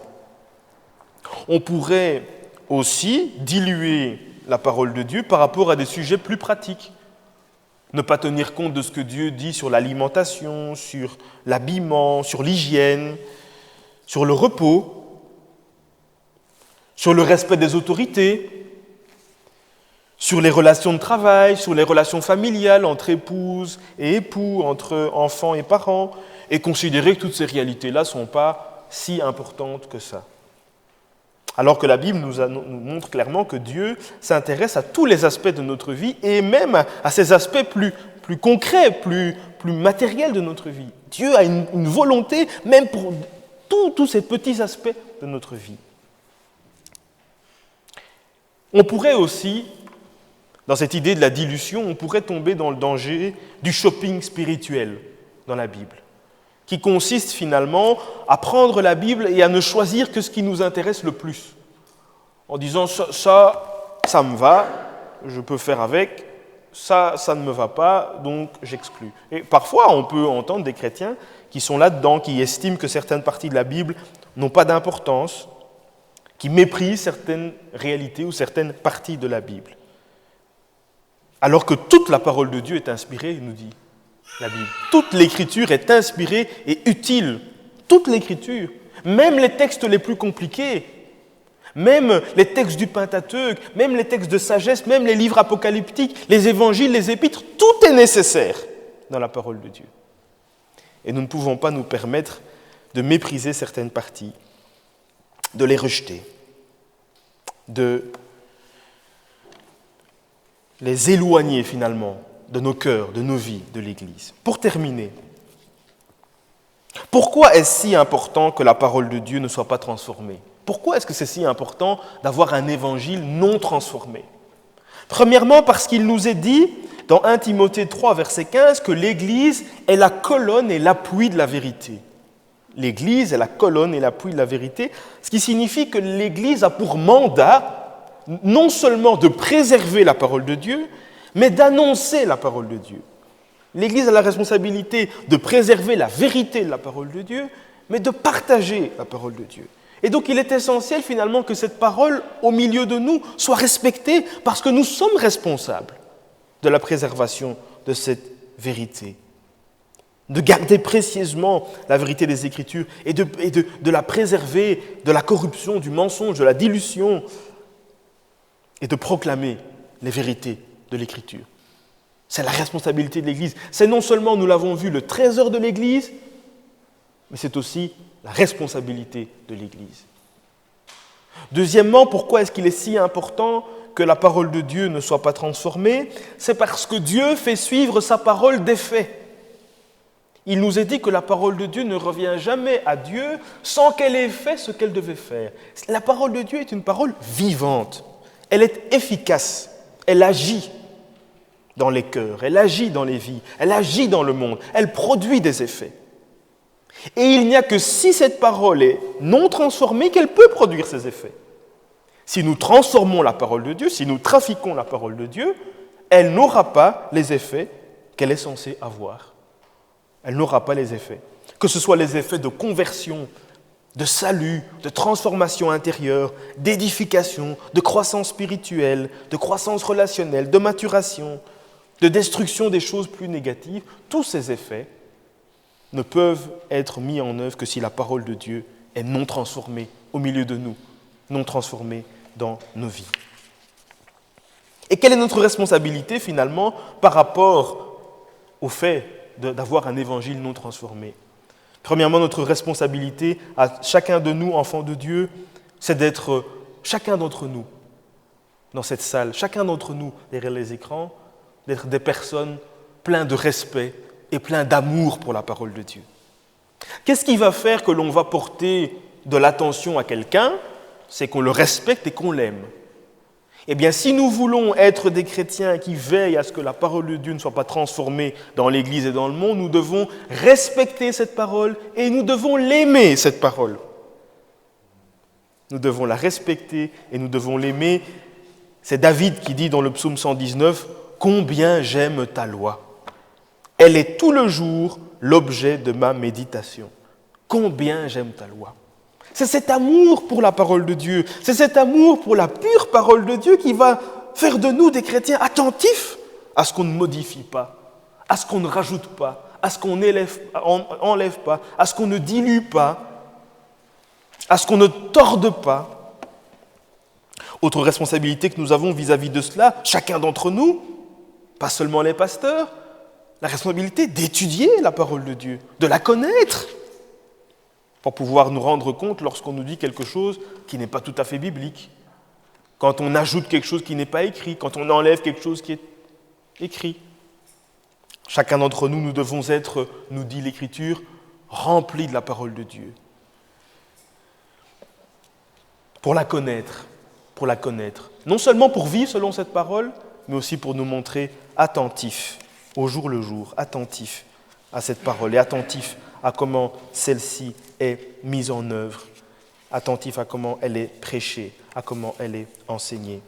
On pourrait aussi diluer la parole de Dieu par rapport à des sujets plus pratiques. Ne pas tenir compte de ce que Dieu dit sur l'alimentation, sur l'habillement, sur l'hygiène, sur le repos, sur le respect des autorités, sur les relations de travail, sur les relations familiales entre épouses et époux, entre enfants et parents, et considérer que toutes ces réalités-là ne sont pas si importantes que ça. Alors que la Bible nous montre clairement que Dieu s'intéresse à tous les aspects de notre vie et même à ces aspects plus concrets, plus matériels de notre vie. Dieu a une volonté même pour tous ces petits aspects de notre vie. On pourrait aussi, dans cette idée de la dilution, on pourrait tomber dans le danger du shopping spirituel dans la Bible, qui consiste finalement à prendre la Bible et à ne choisir que ce qui nous intéresse le plus, en disant ça me va, je peux faire avec, ça ne me va pas, donc j'exclus. Et parfois, on peut entendre des chrétiens qui sont là-dedans, qui estiment que certaines parties de la Bible n'ont pas d'importance, qui méprisent certaines réalités ou certaines parties de la Bible. Alors que toute la parole de Dieu est inspirée, nous dit la Bible. Toute l'Écriture est inspirée et utile. Toute l'Écriture, même les textes les plus compliqués, même les textes du Pentateuque, même les textes de sagesse, même les livres apocalyptiques, les évangiles, les épîtres, tout est nécessaire dans la parole de Dieu. Et nous ne pouvons pas nous permettre de mépriser certaines parties, de les rejeter, de les éloigner finalement de nos cœurs, de nos vies, de l'Église. Pour terminer, pourquoi est-ce si important que la parole de Dieu ne soit pas transformée ? Pourquoi est-ce que c'est si important d'avoir un évangile non transformé ? Premièrement, parce qu'il nous est dit dans 1 Timothée 3, verset 15, que l'Église est la colonne et l'appui de la vérité. L'Église est la colonne et l'appui de la vérité, ce qui signifie que l'Église a pour mandat non seulement de préserver la parole de Dieu, mais d'annoncer la parole de Dieu. L'Église a la responsabilité de préserver la vérité de la parole de Dieu, mais de partager la parole de Dieu. Et donc il est essentiel finalement que cette parole au milieu de nous soit respectée parce que nous sommes responsables de la préservation de cette vérité. De garder précieusement la vérité des Écritures et de la préserver de la corruption, du mensonge, de la dilution et de proclamer les vérités de l'Écriture. C'est la responsabilité de l'Église. C'est non seulement, nous l'avons vu, le trésor de l'Église, mais c'est aussi la responsabilité de l'Église. Deuxièmement, pourquoi est-ce qu'il est si important que la parole de Dieu ne soit pas transformée ? C'est parce que Dieu fait suivre sa parole des faits. Il nous est dit que la parole de Dieu ne revient jamais à Dieu sans qu'elle ait fait ce qu'elle devait faire. La parole de Dieu est une parole vivante. Elle est efficace. Elle agit dans les cœurs, elle agit dans les vies, elle agit dans le monde, elle produit des effets. Et il n'y a que si cette parole est non transformée qu'elle peut produire ces effets. Si nous transformons la parole de Dieu, si nous trafiquons la parole de Dieu, elle n'aura pas les effets qu'elle est censée avoir. Elle n'aura pas les effets. Que ce soit les effets de conversion, de salut, de transformation intérieure, d'édification, de croissance spirituelle, de croissance relationnelle, de maturation, de destruction des choses plus négatives, tous ces effets ne peuvent être mis en œuvre que si la parole de Dieu est non transformée au milieu de nous, non transformée dans nos vies. Et quelle est notre responsabilité finalement par rapport au fait d'avoir un évangile non transformé ? Premièrement, notre responsabilité à chacun de nous, enfants de Dieu, c'est d'être chacun d'entre nous dans cette salle, chacun d'entre nous derrière les écrans, d'être des personnes pleines de respect et pleines d'amour pour la parole de Dieu. Qu'est-ce qui va faire que l'on va porter de l'attention à quelqu'un ? C'est qu'on le respecte et qu'on l'aime. Eh bien, si nous voulons être des chrétiens qui veillent à ce que la parole de Dieu ne soit pas transformée dans l'Église et dans le monde, nous devons respecter cette parole et nous devons l'aimer, cette parole. Nous devons la respecter et nous devons l'aimer. C'est David qui dit dans le psaume 119 « Combien j'aime ta loi ! Elle est tout le jour l'objet de ma méditation. Combien j'aime ta loi !» C'est cet amour pour la parole de Dieu, c'est cet amour pour la pure parole de Dieu qui va faire de nous des chrétiens attentifs à ce qu'on ne modifie pas, à ce qu'on ne rajoute pas, à ce qu'on n'enlève pas, à ce qu'on ne dilue pas, à ce qu'on ne torde pas. Autre responsabilité que nous avons vis-à-vis de cela, chacun d'entre nous, pas seulement les pasteurs, la responsabilité d'étudier la parole de Dieu, de la connaître. pour pouvoir nous rendre compte lorsqu'on nous dit quelque chose qui n'est pas tout à fait biblique, quand on ajoute quelque chose qui n'est pas écrit, quand on enlève quelque chose qui est écrit. Chacun d'entre nous, nous devons être, nous dit l'Écriture, remplis de la parole de Dieu. Pour la connaître. Non seulement pour vivre selon cette parole, mais aussi pour nous montrer attentifs, au jour le jour, attentifs à cette parole et attentifs à comment celle-ci est mise en œuvre, attentifs à comment elle est prêchée, à comment elle est enseignée.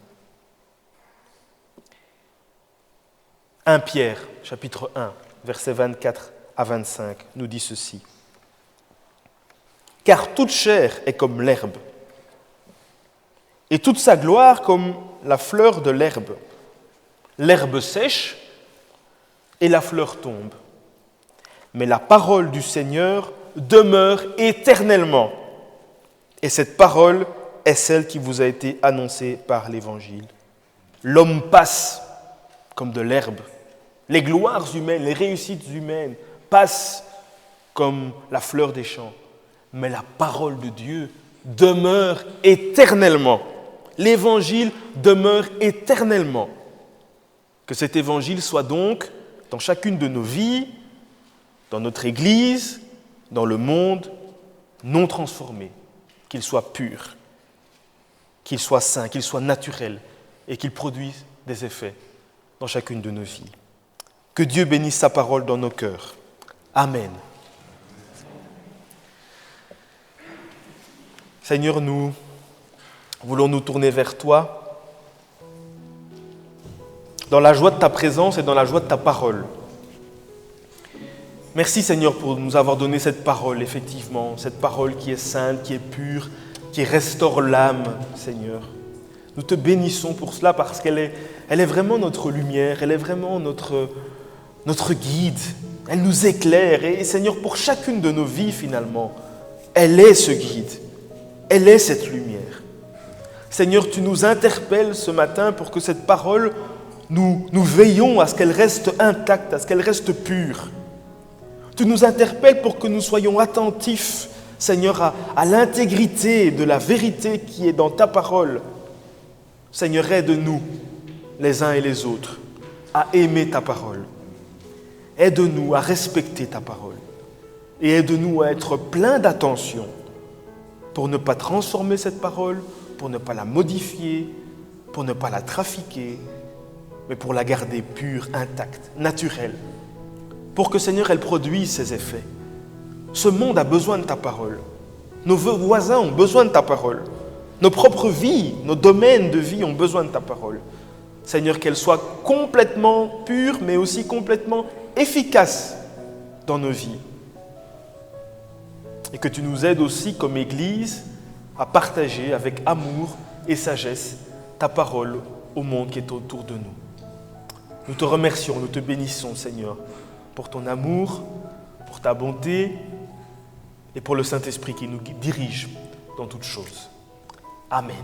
1 Pierre, chapitre 1, versets 24 à 25, nous dit ceci. « Car toute chair est comme l'herbe, et toute sa gloire comme la fleur de l'herbe. L'herbe sèche et la fleur tombe. Mais la parole du Seigneur demeure éternellement. Et cette parole est celle qui vous a été annoncée par l'Évangile. L'homme passe comme de l'herbe. Les gloires humaines, les réussites humaines passent comme la fleur des champs. Mais la parole de Dieu demeure éternellement. L'Évangile demeure éternellement. Que cet Évangile soit donc dans chacune de nos vies, dans notre Église, dans le monde, non transformé, qu'il soit pur, qu'il soit saint, qu'il soit naturel et qu'il produise des effets dans chacune de nos vies. Que Dieu bénisse sa parole dans nos cœurs. Amen. Seigneur, nous voulons nous tourner vers toi dans la joie de ta présence et dans la joie de ta parole. Merci Seigneur pour nous avoir donné cette parole, effectivement, cette parole qui est sainte, qui est pure, qui restaure l'âme, Seigneur. Nous te bénissons pour cela parce qu'elle est vraiment notre lumière, elle est vraiment notre guide, elle nous éclaire et Seigneur, pour chacune de nos vies finalement, elle est ce guide, elle est cette lumière. Seigneur, tu nous interpelles ce matin pour que cette parole, nous veillons à ce qu'elle reste intacte, à ce qu'elle reste pure. Tu nous interpelles pour que nous soyons attentifs, Seigneur, à l'intégrité de la vérité qui est dans ta parole. Seigneur, aide-nous, les uns et les autres, à aimer ta parole. Aide-nous à respecter ta parole. Et aide-nous à être pleins d'attention pour ne pas transformer cette parole, pour ne pas la modifier, pour ne pas la trafiquer, mais pour la garder pure, intacte, naturelle, pour que, Seigneur, elle produise ses effets. Ce monde a besoin de ta parole. Nos voisins ont besoin de ta parole. Nos propres vies, nos domaines de vie ont besoin de ta parole. Seigneur, qu'elle soit complètement pure, mais aussi complètement efficace dans nos vies. Et que tu nous aides aussi, comme Église, à partager avec amour et sagesse ta parole au monde qui est autour de nous. Nous te remercions, nous te bénissons, Seigneur, pour ton amour, pour ta bonté et pour le Saint-Esprit qui nous dirige dans toutes choses. Amen.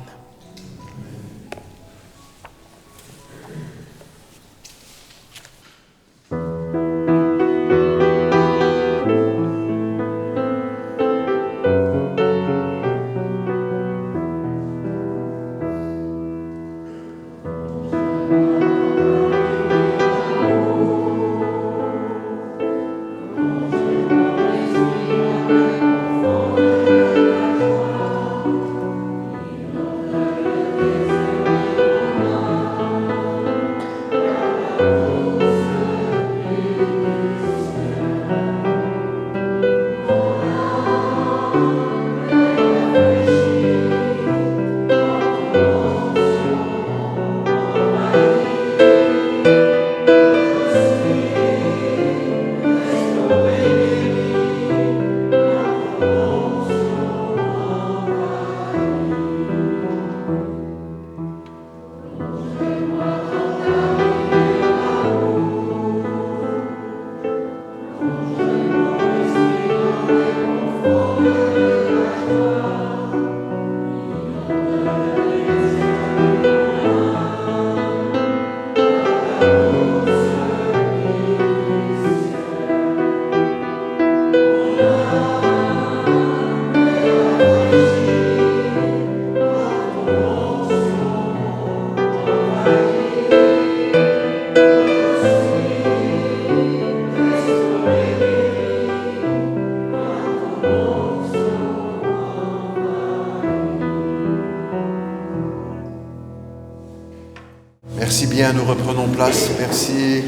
Merci bien, nous reprenons place. Merci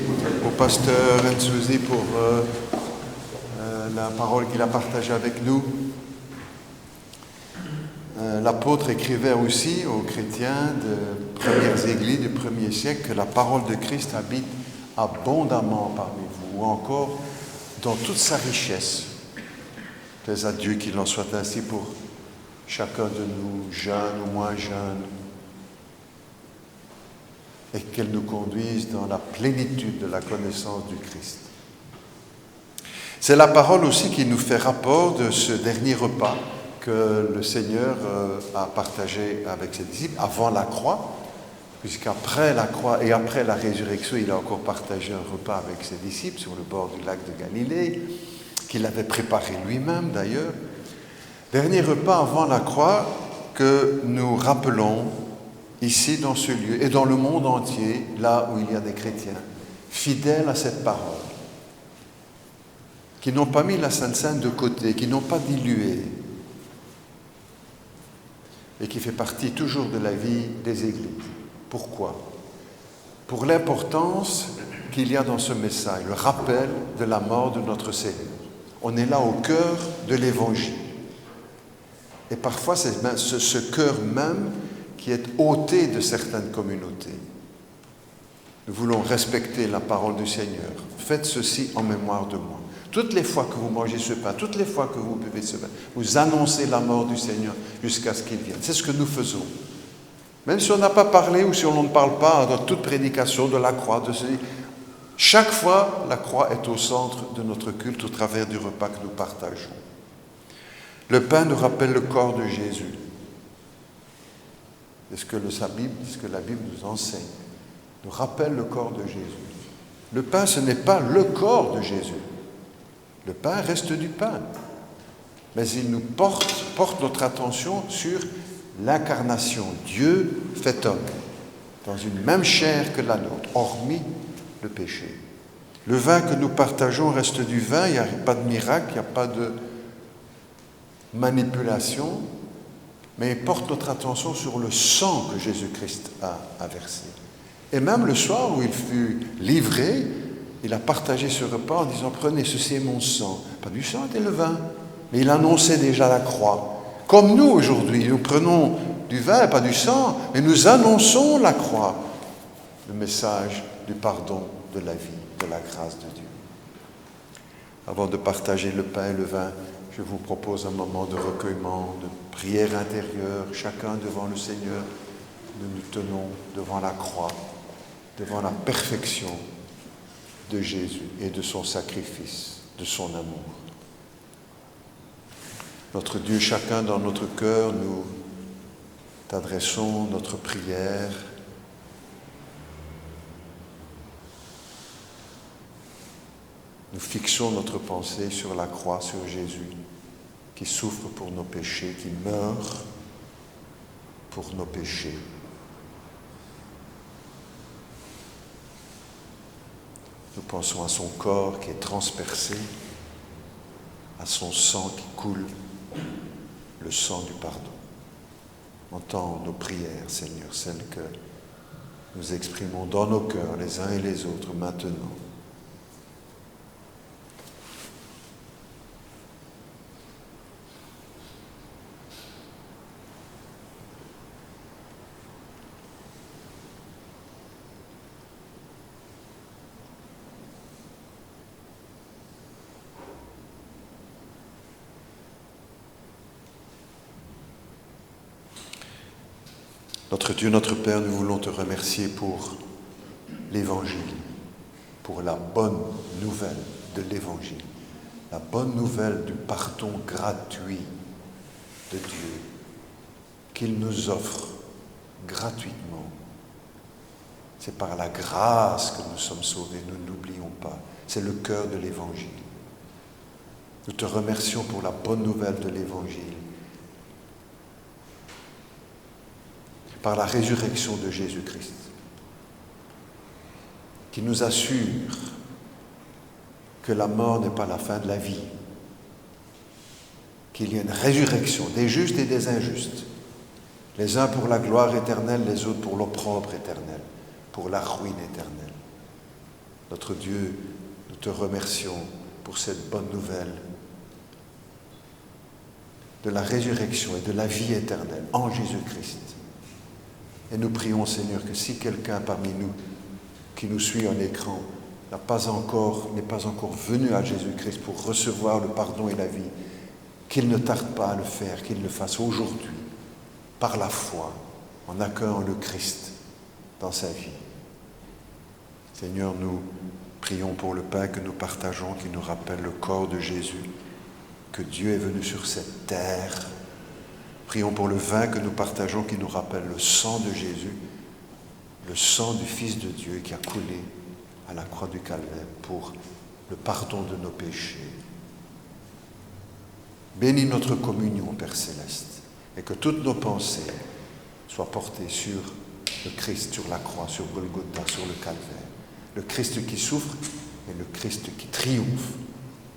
au pasteur Nsouzi pour la parole qu'il a partagée avec nous. L'apôtre écrivait aussi aux chrétiens de premières églises du 1er siècle que la parole de Christ habite abondamment parmi vous, ou encore dans toute sa richesse. Plaise à Dieu qu'il en soit ainsi pour chacun de nous, jeunes ou moins jeunes, et qu'elle nous conduise dans la plénitude de la connaissance du Christ. C'est la parole aussi qui nous fait rapport de ce dernier repas que le Seigneur a partagé avec ses disciples avant la croix, puisqu'après la croix et après la résurrection, il a encore partagé un repas avec ses disciples sur le bord du lac de Galilée, qu'il avait préparé lui-même d'ailleurs. Dernier repas avant la croix que nous rappelons ici dans ce lieu et dans le monde entier, là où il y a des chrétiens, fidèles à cette parole, qui n'ont pas mis la Sainte Seine de côté, qui n'ont pas dilué, et qui fait partie toujours de la vie des églises. Pourquoi? Pour l'importance qu'il y a dans ce message, le rappel de la mort de notre Seigneur. On est là au cœur de l'Évangile. Et parfois, c'est ce cœur même qui est ôté de certaines communautés. Nous voulons respecter la parole du Seigneur. Faites ceci en mémoire de moi. Toutes les fois que vous mangez ce pain, toutes les fois que vous buvez ce pain, vous annoncez la mort du Seigneur jusqu'à ce qu'il vienne. C'est ce que nous faisons. Même si on n'a pas parlé ou si on ne parle pas dans toute prédication de la croix, chaque fois, la croix est au centre de notre culte au travers du repas que nous partageons. Le pain nous rappelle le corps de Jésus. C'est ce que la Bible nous enseigne. Nous rappelle le corps de Jésus. Le pain, ce n'est pas le corps de Jésus. Le pain reste du pain. Mais il nous porte notre attention sur l'incarnation. Dieu fait homme, dans une même chair que la nôtre, hormis le péché. Le vin que nous partageons reste du vin, il n'y a pas de miracle, il n'y a pas de manipulation, mais il porte notre attention sur le sang que Jésus-Christ a versé. Et même le soir où il fut livré, il a partagé ce repas en disant « Prenez, ceci est mon sang ». Pas du sang, c'était le vin. Mais il annonçait déjà la croix. Comme nous aujourd'hui, nous prenons du vin, pas du sang, mais nous annonçons la croix. Le message du pardon, de la vie, de la grâce de Dieu. Avant de partager le pain et le vin, je vous propose un moment de recueillement, de prière intérieure, chacun devant le Seigneur. Nous nous tenons devant la croix, devant la perfection de Jésus et de son sacrifice, de son amour. Notre Dieu, chacun dans notre cœur, nous t'adressons notre prière. Nous fixons notre pensée sur la croix, sur Jésus, qui souffre pour nos péchés, qui meurt pour nos péchés. Nous pensons à son corps qui est transpercé, à son sang qui coule, le sang du pardon. Entends nos prières, Seigneur, celles que nous exprimons dans nos cœurs, les uns et les autres, maintenant. Notre Dieu, notre Père, nous voulons te remercier pour l'Évangile, pour la bonne nouvelle de l'Évangile, la bonne nouvelle du pardon gratuit de Dieu qu'il nous offre gratuitement. C'est par la grâce que nous sommes sauvés, nous n'oublions pas. C'est le cœur de l'Évangile. Nous te remercions pour la bonne nouvelle de l'Évangile. Par la résurrection de Jésus-Christ, qui nous assure que la mort n'est pas la fin de la vie, qu'il y a une résurrection des justes et des injustes, les uns pour la gloire éternelle, les autres pour l'opprobre éternel, pour la ruine éternelle. Notre Dieu, nous te remercions pour cette bonne nouvelle de la résurrection et de la vie éternelle en Jésus-Christ. Et nous prions, Seigneur, que si quelqu'un parmi nous qui nous suit en écran n'est pas encore venu à Jésus-Christ pour recevoir le pardon et la vie, qu'il ne tarde pas à le faire, qu'il le fasse aujourd'hui, par la foi, en accueillant le Christ dans sa vie. Seigneur, nous prions pour le pain que nous partageons, qui nous rappelle le corps de Jésus, que Dieu est venu sur cette terre. Prions pour le vin que nous partageons, qui nous rappelle le sang de Jésus, le sang du Fils de Dieu qui a coulé à la croix du Calvaire pour le pardon de nos péchés. Bénis notre communion, Père Céleste, et que toutes nos pensées soient portées sur le Christ, sur la croix, sur Golgotha, sur le Calvaire. Le Christ qui souffre et le Christ qui triomphe.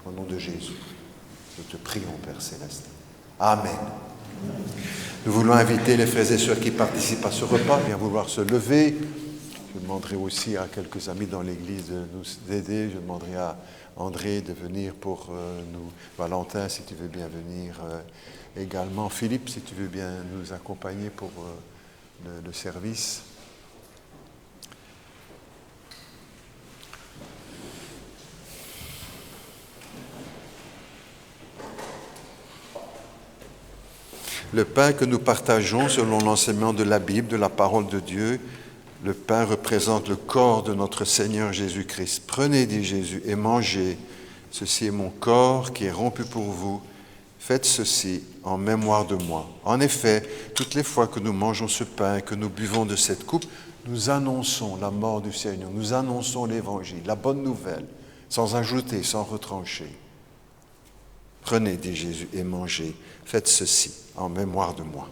Au nom de Jésus, nous te prions, Père Céleste. Amen. Nous voulons inviter les frères et sœurs qui participent à ce repas à vouloir se lever. Je demanderai aussi à quelques amis dans l'église de nous aider. Je demanderai à André de venir pour nous. Valentin, si tu veux bien venir également. Philippe, si tu veux bien nous accompagner pour le service. Le pain que nous partageons selon l'enseignement de la Bible, de la parole de Dieu, le pain représente le corps de notre Seigneur Jésus-Christ. Prenez, dit Jésus, et mangez. Ceci est mon corps qui est rompu pour vous. Faites ceci en mémoire de moi. En effet, toutes les fois que nous mangeons ce pain, que nous buvons de cette coupe, nous annonçons la mort du Seigneur, nous annonçons l'Évangile, la bonne nouvelle, sans ajouter, sans retrancher. Prenez, dit Jésus, et mangez. Faites ceci en mémoire de moi.